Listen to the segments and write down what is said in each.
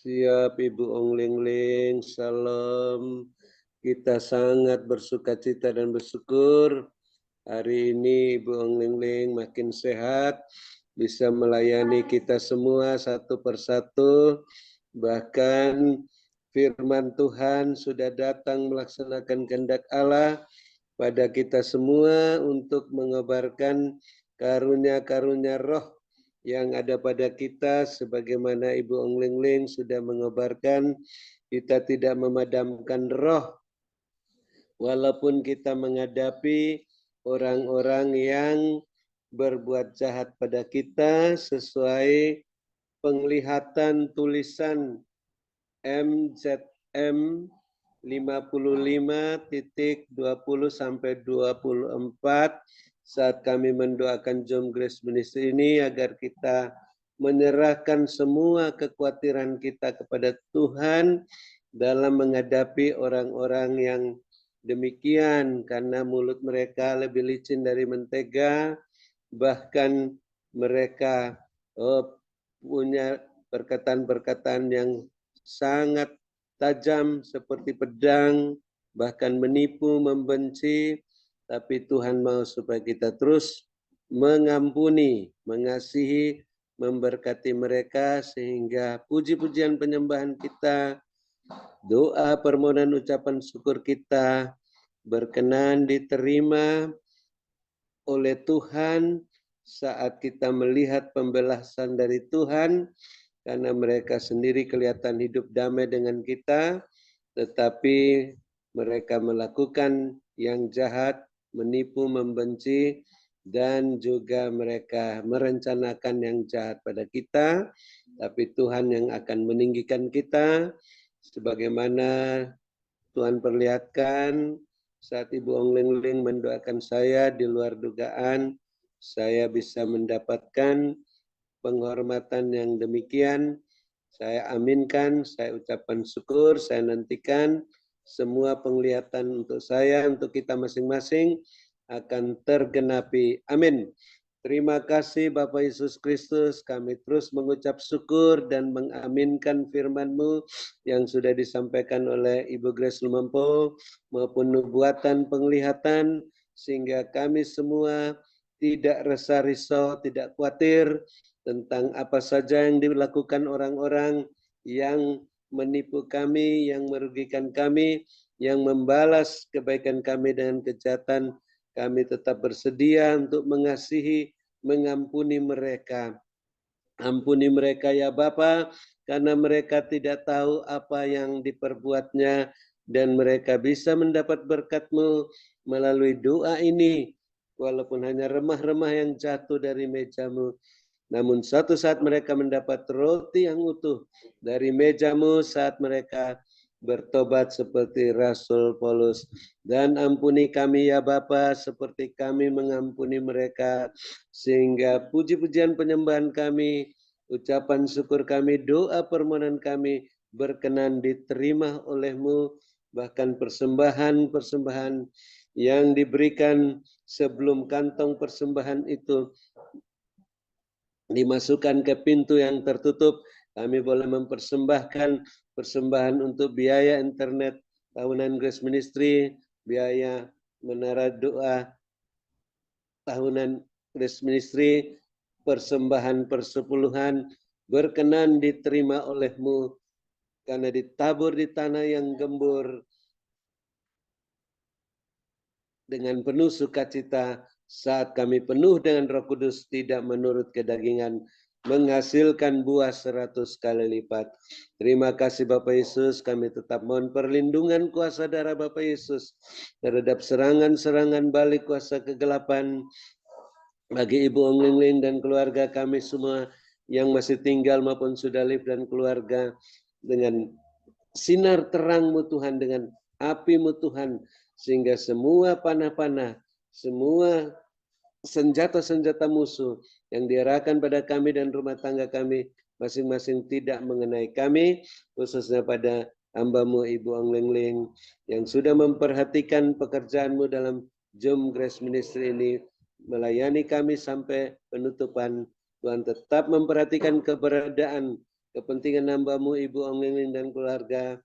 Siap Ibu Ong Ling Ling, salam. Kita sangat bersukacita dan bersyukur hari ini Ibu Ong Ling Ling makin sehat, bisa melayani kita semua satu persatu. Bahkan firman Tuhan sudah datang melaksanakan kehendak Allah pada kita semua untuk mengobarkan karunia-karunia roh yang ada pada kita, sebagaimana Ibu Ong Ling Ling sudah mengobarkan. Kita tidak memadamkan roh walaupun kita menghadapi orang-orang yang berbuat jahat pada kita, sesuai penglihatan tulisan MZM 55.20-24 saat kami mendoakan Jom Grace Ministry ini, agar kita menyerahkan semua kekhawatiran kita kepada Tuhan dalam menghadapi orang-orang yang demikian, karena mulut mereka lebih licin dari mentega, bahkan mereka punya perkataan-perkataan yang sangat tajam seperti pedang, bahkan menipu, membenci. Tapi Tuhan mau supaya kita terus mengampuni, mengasihi, memberkati mereka, sehingga puji-pujian penyembahan kita, doa, permohonan, ucapan syukur kita berkenan diterima oleh Tuhan saat kita melihat pembalasan dari Tuhan, karena mereka sendiri kelihatan hidup damai dengan kita, tetapi mereka melakukan yang jahat, menipu, membenci, dan juga mereka merencanakan yang jahat pada kita. Tapi Tuhan yang akan meninggikan kita, sebagaimana Tuhan perlihatkan saat Ibu Ong Ling Ling mendoakan saya, di luar dugaan saya bisa mendapatkan penghormatan yang demikian. Saya aminkan, saya ucapkan syukur, saya nantikan semua penglihatan untuk saya, untuk kita masing-masing akan tergenapi. Amin. Terima kasih Bapak Yesus Kristus, kami terus mengucap syukur dan mengaminkan firman-Mu yang sudah disampaikan oleh Ibu Grace Lumampo maupun nubuatan penglihatan, sehingga kami semua tidak resah risau, tidak khawatir tentang apa saja yang dilakukan orang-orang yang menipu kami, yang merugikan kami, yang membalas kebaikan kami dengan kejahatan. Kami tetap bersedia untuk mengasihi, mengampuni mereka. Ampuni mereka ya Bapa, karena mereka tidak tahu apa yang diperbuatnya, dan mereka bisa mendapat berkat-Mu melalui doa ini, walaupun hanya remah-remah yang jatuh dari meja-Mu. Namun suatu saat mereka mendapat roti yang utuh dari meja-Mu saat mereka bertobat seperti Rasul Paulus. Dan ampuni kami ya Bapa, seperti kami mengampuni mereka, sehingga puji-pujian penyembahan kami, ucapan syukur kami, doa permohonan kami berkenan diterima oleh-Mu. Bahkan persembahan-persembahan yang diberikan sebelum kantong persembahan itu dimasukkan ke pintu yang tertutup, kami boleh mempersembahkan persembahan untuk biaya internet tahunan Grace Ministry, biaya menara doa tahunan Grace Ministry, persembahan persepuluhan berkenan diterima oleh-Mu, karena ditabur di tanah yang gembur dengan penuh sukacita, saat kami penuh dengan Roh Kudus, tidak menurut kedagingan, menghasilkan buah 100 kali lipat. Terima kasih Bapak Yesus, kami tetap mohon perlindungan kuasa darah Bapak Yesus terhadap serangan-serangan balik kuasa kegelapan bagi Ibu Ong Ling Ling dan keluarga kami semua yang masih tinggal maupun sudah live, dan keluarga, dengan sinar terang-Mu Tuhan, dengan api-Mu Tuhan, sehingga semua panah-panah, semua senjata-senjata musuh yang diarahkan pada kami dan rumah tangga kami masing-masing tidak mengenai kami, khususnya pada hamba-Mu Ibu Ong Ling Ling yang sudah memperhatikan pekerjaan-Mu dalam Jom Grace Ministry ini, melayani kami sampai penutupan. Tuhan tetap memperhatikan keberadaan kepentingan hamba-Mu Ibu Onglingling dan keluarga,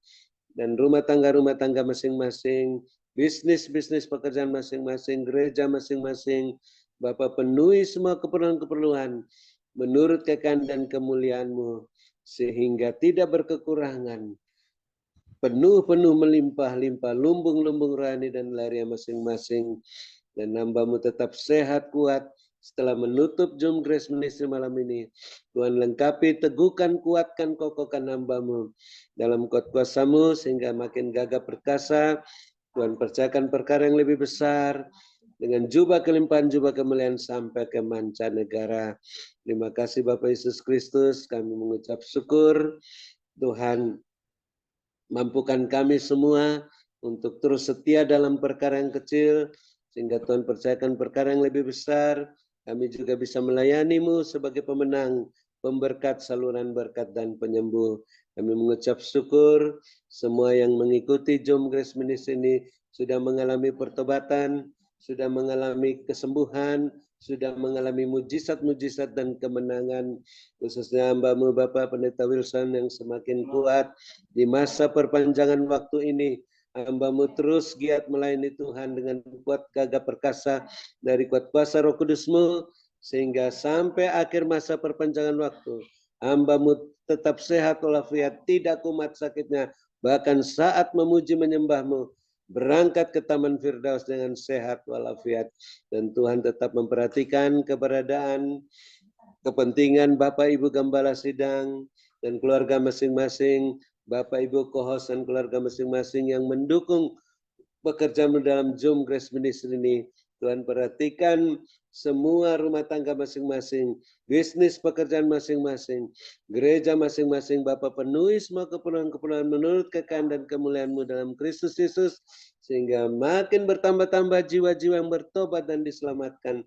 dan rumah tangga masing-masing, bisnis pekerjaan masing-masing, gereja masing-masing. Bapa penuhi semua keperluan-keperluan menurut kehendak dan kemuliaan-Mu, sehingga tidak berkekurangan, penuh melimpah-limpah, lumbung-lumbung rohani dan larian masing-masing. Dan hamba-Mu tetap sehat, kuat. Setelah menutup Zoom Grace Ministry malam ini, Tuhan lengkapi, teguhkan, kuatkan, kokohkan hamba-Mu dalam kuasa-Mu sehingga makin gagah perkasa. Tuhan percayakan perkara yang lebih besar dengan jubah kelimpahan, jubah kemuliaan sampai ke mancanegara. Terima kasih Bapak Yesus Kristus, kami mengucap syukur. Tuhan mampukan kami semua untuk terus setia dalam perkara yang kecil, sehingga Tuhan percayakan perkara yang lebih besar. Kami juga bisa melayani-Mu sebagai pemenang, pemberkat, saluran berkat, dan penyembuh. Kami mengucap syukur semua yang mengikuti Jom Grace Ministry ini sudah mengalami pertobatan, sudah mengalami kesembuhan, sudah mengalami mujizat-mujizat dan kemenangan. Khususnya hamba-Mu Bapak Pendeta Wilson yang semakin kuat di masa perpanjangan waktu ini. Hamba-Mu terus giat melayani Tuhan dengan kuat gagah perkasa dari kuat kuasa Roh Kudus-Mu, sehingga sampai akhir masa perpanjangan waktu, hamba-Mu tetap sehat walafiat, tidak kumat sakitnya, bahkan saat memuji menyembah-Mu, berangkat ke Taman Firdaus dengan sehat walafiat. Dan Tuhan tetap memperhatikan keberadaan, kepentingan Bapak Ibu Gembala Sidang dan keluarga masing-masing, Bapak Ibu co-host dan keluarga masing-masing yang mendukung pekerjaan dalam Zoom Grace Ministry ini. Tuhan perhatikan semua rumah tangga masing-masing, bisnis pekerjaan masing-masing, gereja masing-masing. Bapak penuhi semua keperluan-keperluan menurut kehendak dan kemuliaan-Mu dalam Kristus Yesus, sehingga makin bertambah-tambah jiwa-jiwa yang bertobat dan diselamatkan,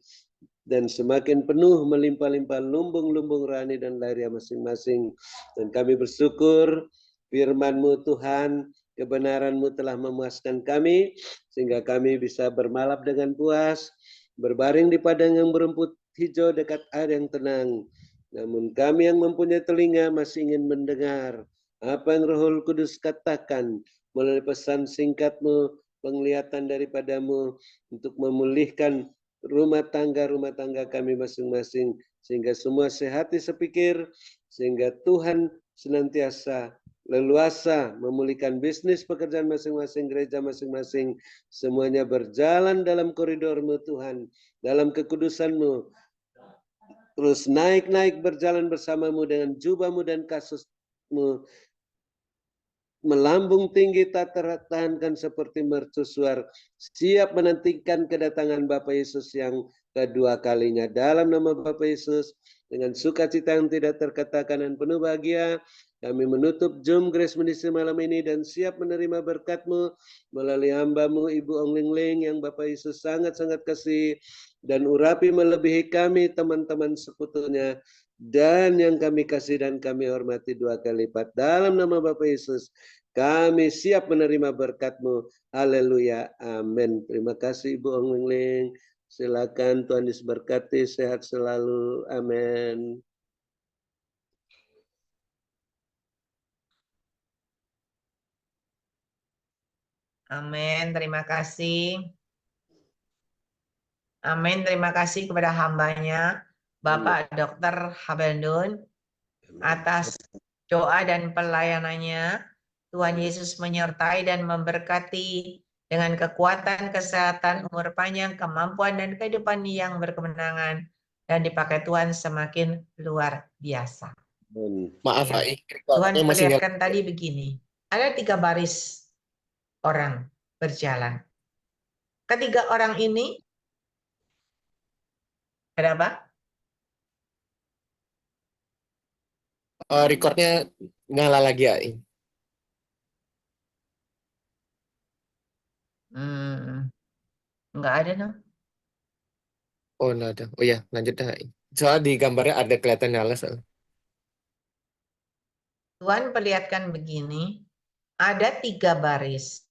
dan semakin penuh melimpah-limpah lumbung-lumbung rohani dan lahiriah masing-masing. Dan kami bersyukur firman-Mu Tuhan, kebenaran-Mu telah memuaskan kami, sehingga kami bisa bermalap dengan puas, berbaring di padang yang berumput hijau dekat air yang tenang. Namun kami yang mempunyai telinga masih ingin mendengar apa yang Roh Kudus katakan melalui pesan singkat-Mu, penglihatan daripada-Mu untuk memulihkan rumah tangga kami masing-masing, sehingga semua sehati sepikir, sehingga Tuhan senantiasa leluasa memulihkan bisnis pekerjaan masing-masing, gereja masing-masing, semuanya berjalan dalam koridor-Mu Tuhan, dalam kekudusan-Mu, terus naik-naik berjalan bersama-Mu dengan jubah-Mu dan kasus-Mu, melambung tinggi tak tertahankan seperti mercusuar, siap menantikan kedatangan Bapa Yesus yang kedua kalinya. Dalam nama Bapa Yesus, dengan sukacita yang tidak terkatakan dan penuh bahagia, kami menutup Zoom Grace Ministry malam ini dan siap menerima berkat-Mu melalui hamba-Mu Ibu Onglingling yang Bapa Yesus sangat-sangat kasih dan urapi melebihi kami teman-teman sekutunya, dan yang kami kasih dan kami hormati dua kali lipat. Dalam nama Bapa Yesus, kami siap menerima berkat-Mu. Haleluya. Amin. Terima kasih Ibu Onglingling. Silakan, Tuhan Yesus berkati, sehat selalu. Amin. Amin. Terima kasih. Amin. Terima kasih kepada hambanya, Bapak Dr. Habendun, atas doa dan pelayanannya. Tuhan Yesus menyertai dan memberkati dengan kekuatan, kesehatan, umur panjang, kemampuan, dan kehidupan yang berkemenangan. Dan dipakai Tuhan semakin luar biasa. Maaf, Ya. Tuhan perlihatkan tadi begini. Ada 3 baris orang berjalan. Ketiga orang ini, ada apa? Recordnya nyala lagi ya. Enggak ada dong. Oh, enggak ada. Oh ya, lanjut dah. Soalnya di gambarnya ada kelihatan nyala soalnya. Tuhan perlihatkan begini, ada 3 baris.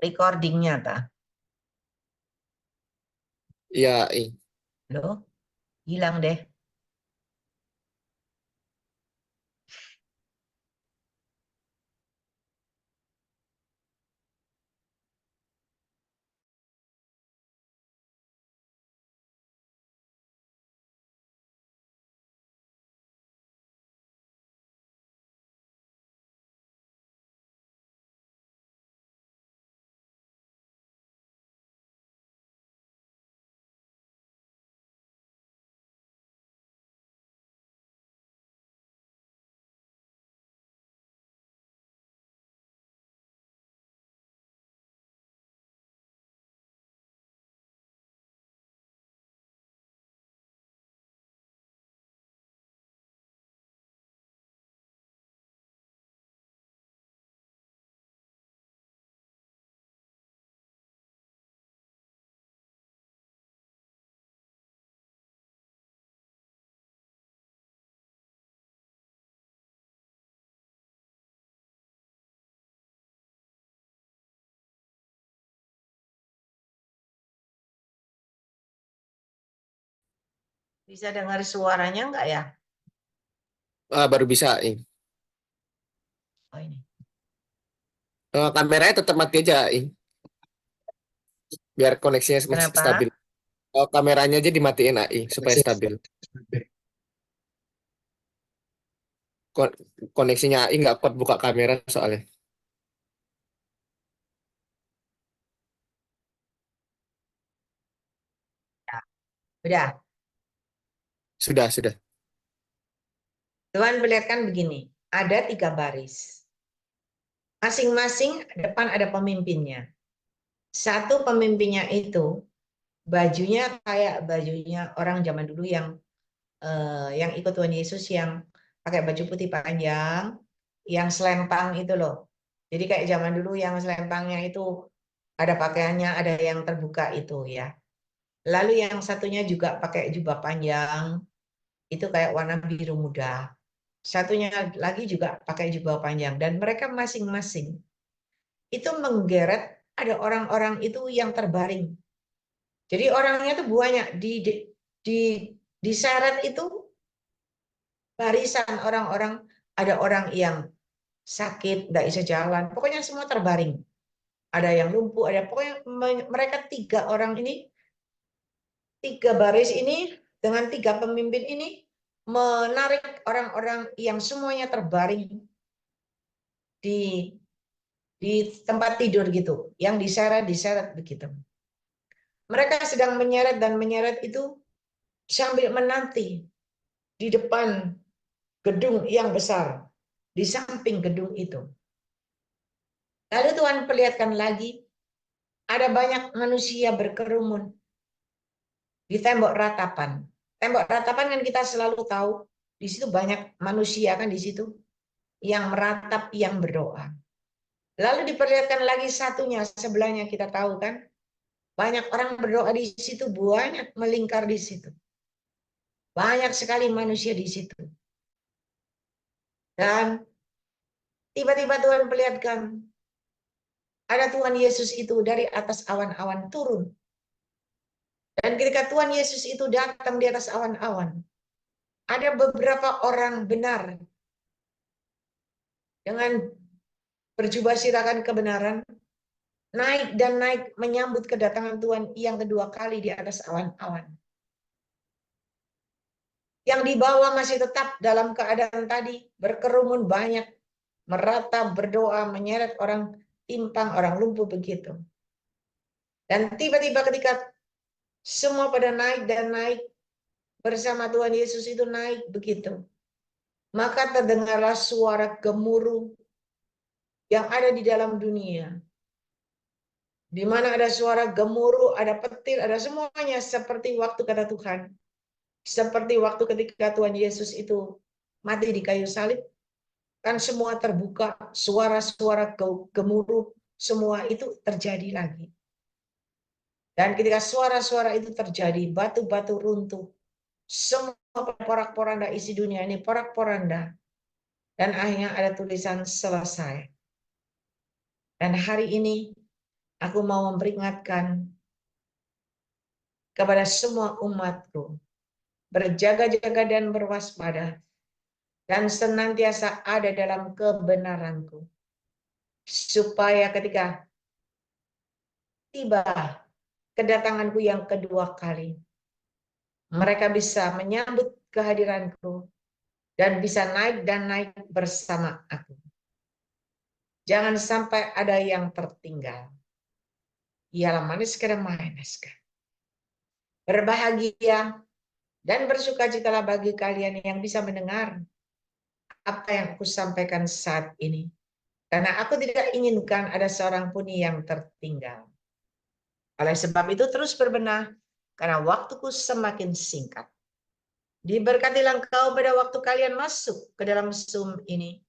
recordingnya ta? Iya, Loh, hilang deh. Bisa dengar suaranya enggak ya? baru bisa. Oh ini. Kameranya tetap mati aja, biar koneksinya masih Kenapa? stabil. Kameranya aja dimatiin, supaya stabil. Koneksinya nggak kuat buka kamera soalnya. Udah. Sudah. Tuhan perlihatkan begini. Ada 3 baris. Masing-masing depan ada pemimpinnya. Satu pemimpinnya itu bajunya kayak bajunya orang zaman dulu yang ikut Tuhan Yesus yang pakai baju putih panjang, yang selempang itu loh. Jadi kayak zaman dulu yang selempangnya itu ada pakaiannya, ada yang terbuka itu ya. Lalu yang satunya juga pakai jubah panjang, itu kayak warna biru muda. Satunya lagi juga pakai jubah panjang. Dan mereka masing-masing itu menggeret ada orang-orang itu yang terbaring. Jadi orangnya itu banyak diseret itu barisan orang-orang, ada orang yang sakit, nggak bisa jalan, pokoknya semua terbaring. Ada yang lumpuh, ada pokoknya mereka 3 orang ini, 3 baris ini dengan 3 pemimpin ini menarik orang-orang yang semuanya terbaring di tempat tidur gitu, yang diseret begitu. Mereka sedang menyeret itu sambil menanti di depan gedung yang besar, di samping gedung itu. Lalu Tuhan perlihatkan lagi, ada banyak manusia berkerumun di tembok ratapan. Tembok ratapan kan kita selalu tahu, di situ banyak manusia kan di situ yang meratap, yang berdoa. Lalu diperlihatkan lagi satunya, sebelahnya kita tahu kan, banyak orang berdoa di situ, banyak melingkar di situ. Banyak sekali manusia di situ. Dan tiba-tiba Tuhan perlihatkan, ada Tuhan Yesus itu dari atas awan-awan turun. Dan ketika Tuhan Yesus itu datang di atas awan-awan, ada beberapa orang benar dengan berjubah sirahkan kebenaran, naik dan naik menyambut kedatangan Tuhan yang kedua kali di atas awan-awan. Yang di bawah masih tetap dalam keadaan tadi, berkerumun banyak, meratap, berdoa, menyeret orang timpang, orang lumpuh begitu. Dan tiba-tiba ketika semua pada naik dan naik, bersama Tuhan Yesus itu naik begitu, maka terdengarlah suara gemuruh yang ada di dalam dunia. Di mana ada suara gemuruh, ada petir, ada semuanya seperti waktu kata Tuhan. Seperti waktu ketika Tuhan Yesus itu mati di kayu salib, kan semua terbuka, suara-suara gemuruh, semua itu terjadi lagi. Dan ketika suara-suara itu terjadi, batu-batu runtuh, semua porak-poranda isi dunia ini porak-poranda. Dan akhirnya ada tulisan selesai. Dan hari ini Aku mau memperingatkan kepada semua umatku, berjaga-jaga dan berwaspada, dan senantiasa ada dalam kebenaranku, supaya ketika tiba kedatanganku yang kedua kali, mereka bisa menyambut kehadiranku dan bisa naik dan naik bersama aku. Jangan sampai ada yang tertinggal. Ialah manis manis. Berbahagia dan bersukacitalah bagi kalian yang bisa mendengar apa yang aku sampaikan saat ini. Karena aku tidak inginkan ada seorang pun yang tertinggal. Oleh sebab itu terus berbenah, karena waktuku semakin singkat. Diberkatilah engkau pada waktu kalian masuk ke dalam Zoom ini.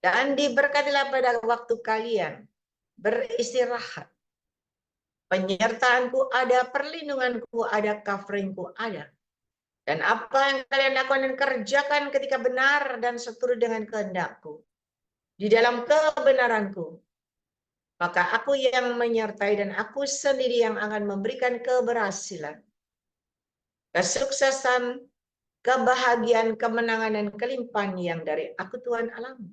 Dan diberkatilah pada waktu kalian beristirahat. Penyertaanku ada, perlindunganku ada, coveringku ada. Dan apa yang kalian lakukan dan kerjakan ketika benar dan seturut dengan kehendakku, di dalam kebenaranku, maka aku yang menyertai dan aku sendiri yang akan memberikan keberhasilan, kesuksesan, kebahagiaan, kemenangan, dan kelimpahan yang dari aku Tuhan alami.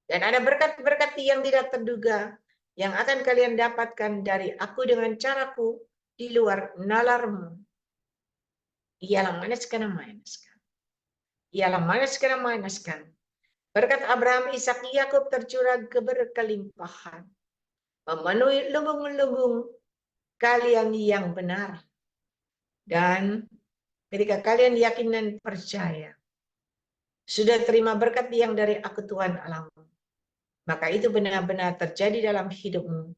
Dan ada berkat-berkat yang tidak terduga yang akan kalian dapatkan dari aku dengan caraku di luar nalarmu. Ialah manaskan. Ialah manaskan. Berkat Abraham, Ishak, Yakub tercurah keberkelimpahan, memenuhi lubung-lubung kalian yang benar. Dan ketika kalian yakin dan percaya, sudah terima berkat yang dari aku Tuhan Allahmu, maka itu benar-benar terjadi dalam hidupmu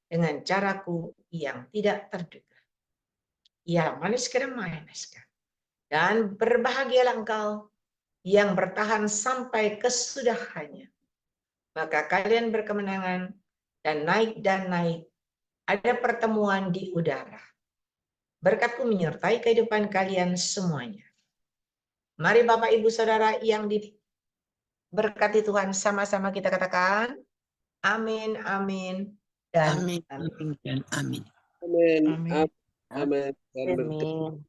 dengan caraku yang tidak terduga. Ya, manaskan. Dan berbahagialah engkau yang bertahan sampai kesudahannya. Maka kalian berkemenangan dan naik. Ada pertemuan di udara. Berkatku menyertai kehidupan kalian semuanya. Mari Bapak Ibu Saudara yang diberkati Tuhan, sama-sama kita katakan amin, amin, dan Amin, amin, dan amin. Amin. amin. Amin. Amin. Amin.